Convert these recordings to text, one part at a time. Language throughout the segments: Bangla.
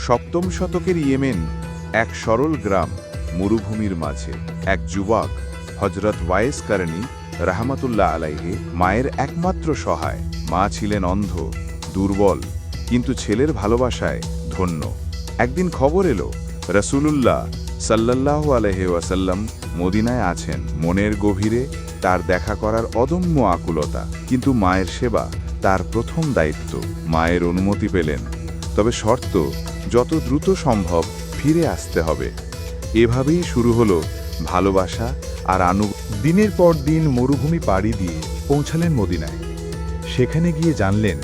সপ্তম শতকের ইয়েমেন এক সরল গ্রাম, মরুভূমির মাঝে এক যুবক হজরত ওয়াইস কারণী রাহমাতুল্লাহ আলাইহে মায়ের একমাত্র সহায়। মা ছিলেন অন্ধ, দুর্বল, কিন্তু ছেলের ভালোবাসায় ধন্য। একদিন খবর এলো রাসূলুল্লাহ সাল্লাল্লাহু আলাইহি ওয়াসাল্লাম মদিনায় আছেন। মনের গভীরে তার দেখা করার অদম্য আকুলতা, কিন্তু মায়ের সেবা তার প্রথম দায়িত্ব। মায়ের অনুমতি পেলেন, তবে শর্ত, যত দ্রুত সম্ভব ফিরে আসতে হবে। এভাবেই শুরু হলো ভালোবাসা আর দিনের পর দিন মরুভূমি পাড়ি দিয়ে পৌঁছালেন মদিনায়। সেখানে গিয়ে জানলেন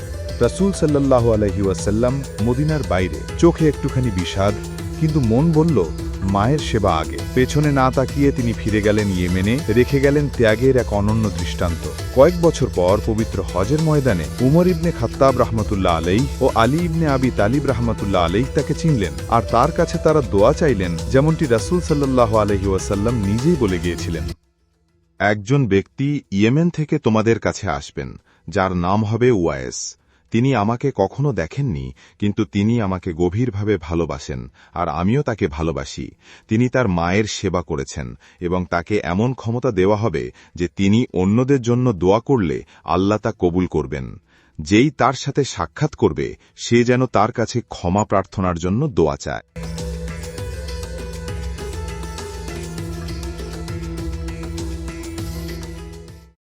রাসূল সাল্লাল্লাহু আলাইহি ওয়াসাল্লাম মদিনার বাইরে। চোখে একটুখানি বিষাদ, কিন্তু মন বলল মায়ের সেবা আগে। পেছনে না তাকিয়ে তিনি ফিরে গেলেন ইয়েমেনে, রেখে গেলেন ত্যাগের এক অনন্য দৃষ্টান্ত। কয়েক বছর পর পবিত্র হজের ময়দানে উমর ইবনে খাত্তাব রাহমাতুল্লাহ আলাইহি ও আলী ইবনে আবি তালিব রাহমাতুল্লাহ আলাইহি তাকে চিনলেন, আর তার কাছে তারা দোয়া চাইলেন, যেমনটি রাসূল সাল্লাল্লাহু আলাইহি ওয়াসাল্লাম নিজেই বলে গিয়েছিলেন। একজন ব্যক্তি ইয়েমেন থেকে তোমাদের কাছে আসবেন, যার নাম হবে ওয়াইস। তিনি আমাকে কখনো দেখেননি, কিন্তু তিনি আমাকে গভীরভাবে ভালোবাসেন, আর আমিও তাকে ভালোবাসি। তিনি তার মায়ের সেবা করেছেন, এবং তাকে এমন ক্ষমতা দেওয়া হবে যে তিনি অন্যদের জন্য দোয়া করলে আল্লাহ তা কবুল করবেন। যেই তার সাথে সাক্ষাৎ করবে, সে যেন তার কাছে ক্ষমা প্রার্থনার জন্য দোয়া চায়।